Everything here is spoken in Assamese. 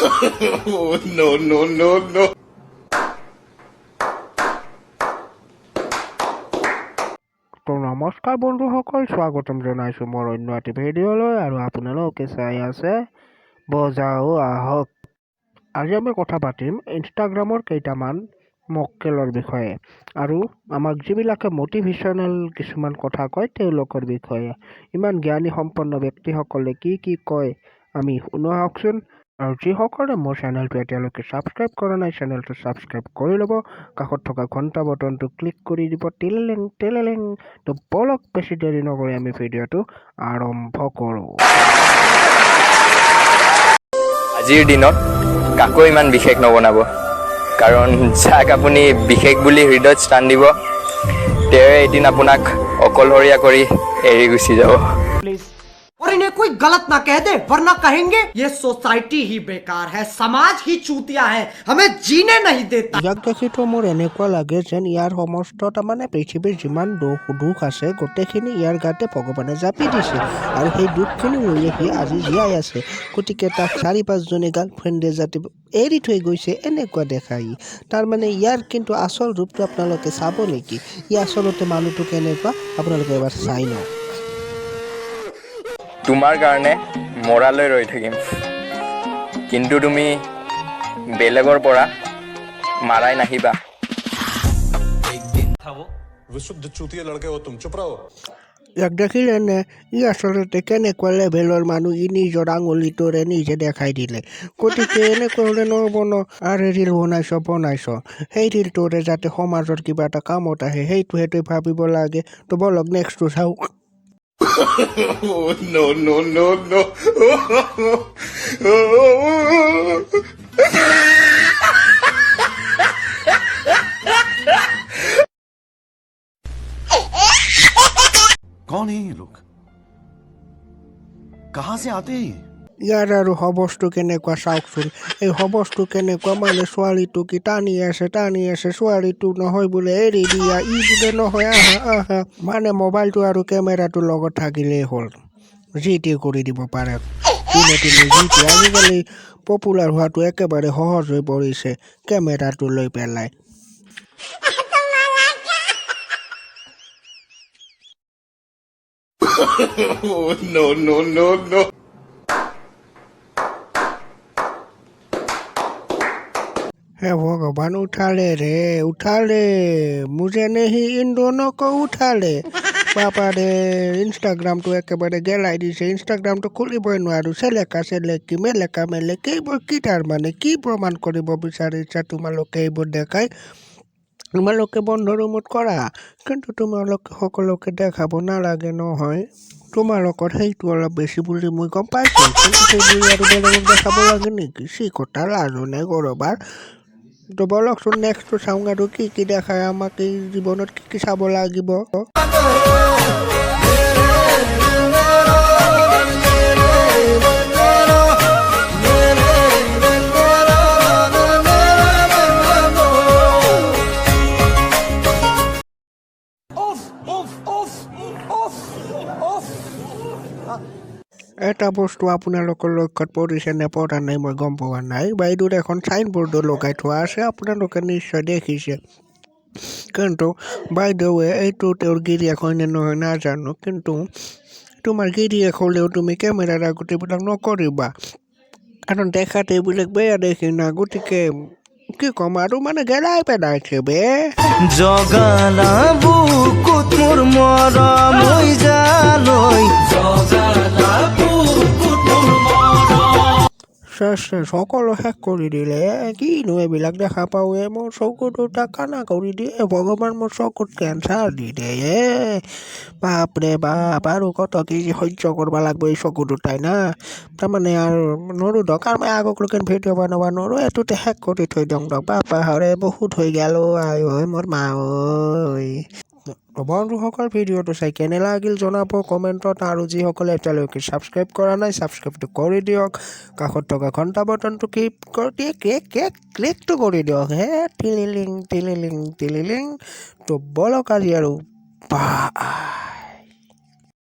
Oh, no. তো নমস্কাৰ বন্ধুসকল, স্বাগতম জনাইছোঁ মোৰ অন্য এটি ভিডিঅ'লৈ আৰু আপোনালোকে চাই আছে বজাও আহক। আজি আমি কথা পাতিম ইনষ্টাগ্ৰামৰ কেইটামান মক্কেলৰ বিষয়ে আৰু আমাক যিবিলাকে মটিভেশ্যনেল কিছুমান কথা কয় তেওঁলোকৰ বিষয়ে। ইমান জ্ঞানী সম্পন্ন ব্যক্তিসকলে কি কয় আমি শুনো আহকচোন। আৰু যিসকলে মোৰ চেনেলটো এতিয়ালৈকে ছাবস্ক্ৰাইব কৰা নাই, চেনেলটো ছাবস্ক্ৰাইব কৰি ল'ব, কাষত থকা ঘণ্টা বটনটো ক্লিক কৰি দিব, টেলেলেং। তো বলক বেছি দেৰি নকৰি আমি ভিডিঅ'টো আৰম্ভ কৰোঁ। আজিৰ দিনত কাকো ইমান বিশেষ নবনাব, কাৰণ যাক আপুনি বিশেষ বুলি হৃদয়ত স্থান দিব তেওঁ এদিন আপোনাক অকলশৰীয়া কৰি এৰি গুচি যাব। और इन्हें कोई गलत ना कह दे, वरना कहेंगे ये सोसाइटी ही बेकार है, समाज ही चूतिया है, हमें जीने नहीं देता। ইয়াক দেখিতো মোৰ এনেকুৱা লাগে যেন ইয়াৰ সমস্ত তাৰমানে পৃথিৱীৰ যিমান দুখ আছে গোটেইখিনি ইয়াৰ গাতে ভগৱানে জাপি দিছে আৰু সেই দুখখিনি লৈ সি আজি জীয়াই আছে। গতিকে তাক 4-5জনী গাৰ্লফ্ৰেণ্ডে যাতে এৰি থৈ গৈছে এনেকুৱা দেখাই। তাৰমানে ইয়াৰ কিন্তু আচল ৰূপটো আপোনালোকে চাব নেকি? ই আচলতে মানুহটো কেনেকুৱা আপোনালোকে এবাৰ চাই লওক। তোমাৰ কাৰণে মৰালৈ ৰৈ থাকিম, কিন্তু তুমি বেলেগৰ পৰা মাৰাই নাহিবা। विशुद्ध चूतिया लड़के हो तुम, चुप रहो। ইয়াক দেখিলে নে ই আচলতে কেনেকুৱা লেভেলৰ মানুহ, ই নিজৰ আঙুলিটোৰে নিজে দেখাই দিলে। গতিকে এনেকুৱা হ'লে নহ'ব ন। আৰে ৰীল বনাইছ সেই ৰীলটোৰে যাতে সমাজৰ কিবা এটা কামত আহে সেইটোহে ভাবিব লাগে। তো বলক নেক্সটটো চাওক। Oh, no. कौन है ये लोग? कहाँ से आते हैं? ইয়াৰ আৰু হবছটো কেনেকুৱা চাওকচোন। এই হবছটো কেনেকুৱা মানে ছোৱালীটো কি টানি আছে ছোৱালীটো নহয় বোলে এৰি দিয়া, ই বোলে নহয় আহা। মানে মোবাইলটো আৰু কেমেৰাটো লগত থাকিলেই হ'ল, যি টি কৰি দিব পাৰে। আজিকালি পপুলাৰ হোৱাটো একেবাৰে সহজ হৈ পৰিছে কেমেৰাটো লৈ পেলাই। Oh, no. हे भगवान, उठाले मुझे नहीं इन दोनों को उठाले। बापा रे, ইনষ্টাগ্ৰামটো একেবাৰে গেলাই দিছে। ইনষ্টাগ্ৰামটো খুলিবই নোৱাৰোঁ। চেলেকি মেলেকি এইবোৰ কি তাৰমানে কি প্ৰমাণ কৰিব বিচাৰিছা তোমালোকে এইবোৰ দেখাই? তোমালোকে বন্ধ ৰুমত কৰা, কিন্তু তোমালোকে সকলোকে দেখাব নালাগে নহয়। তোমালোকৰ সেইটো অলপ বেছি বুলি মই গম পাইছোঁ, কিন্তু সেইবোৰ আৰু বেলেগক দেখাব লাগে নেকি? কথা লাজো নাই কৰবাৰ। তো বলকচোন নেক্সটটো চাওঁ আৰু কি দেখায় আমাক এই জীৱনত কি চাব লাগিব। এটা বস্তু আপোনালোকৰ লক্ষ্যত পৰিছে নে পৰা নাই মই গম পোৱা নাই। বাইদেউৰ এখন চাইনবোৰ্ডো লগাই থোৱা আছে, আপোনালোকে নিশ্চয় দেখিছে। কিন্তু বাইদেৱে এইটো তেওঁৰ গিৰিয়েক হয় নে নহয় নাজানো, কিন্তু তোমাৰ গিৰিয়েক হ'লেও তুমি কেমেৰাৰ আগত এইবিলাক নকৰিবা, কাৰণ দেখাত এইবিলাক বেয়া দেখি না। গতিকে কি ক'ম আৰু মানে গেলাই পেলাইছে বে। জগালা বুকুত মোৰ মৰম হৈ যালৈ, জগালা বুকুত মোৰ মৰম। সকলো শেষ কৰি দিলে। কিনো এইবিলাক দেখা পাওঁ, মোৰ চকু দুটা কানা কৰি দিয়ে। ভগৱান মোৰ চকুত কেঞ্চাৰ দি দিয়ে। বাপৰে বাপ, আৰু কত কি সহ্য কৰিব লাগিব এই চকু দুটাই না। তাৰমানে আৰু নৰো দক, আৰু মই আগকলৈকে ভিডিঅ' বনাব নোৱাৰোঁ, এইটোতে শেষ কৰি থৈ দিওঁ দক। বাপা হৰে বহুত হৈ গেল আই ঐ মোৰ মা ঐ। বন্ধুসকল, ভিডিঅ'টো চাই কেনে লাগিল জনাব কমেণ্টত, আৰু যিসকলে এতিয়ালৈকে ছাবস্ক্ৰাইব কৰা নাই ছাবস্ক্ৰাইবটো কৰি দিয়ক, কাষত থকা ঘণ্টা বটনটো ক্লিকটো কৰি দিয়ক হে। টিলিলিং। তো বলক আজি আৰু বা।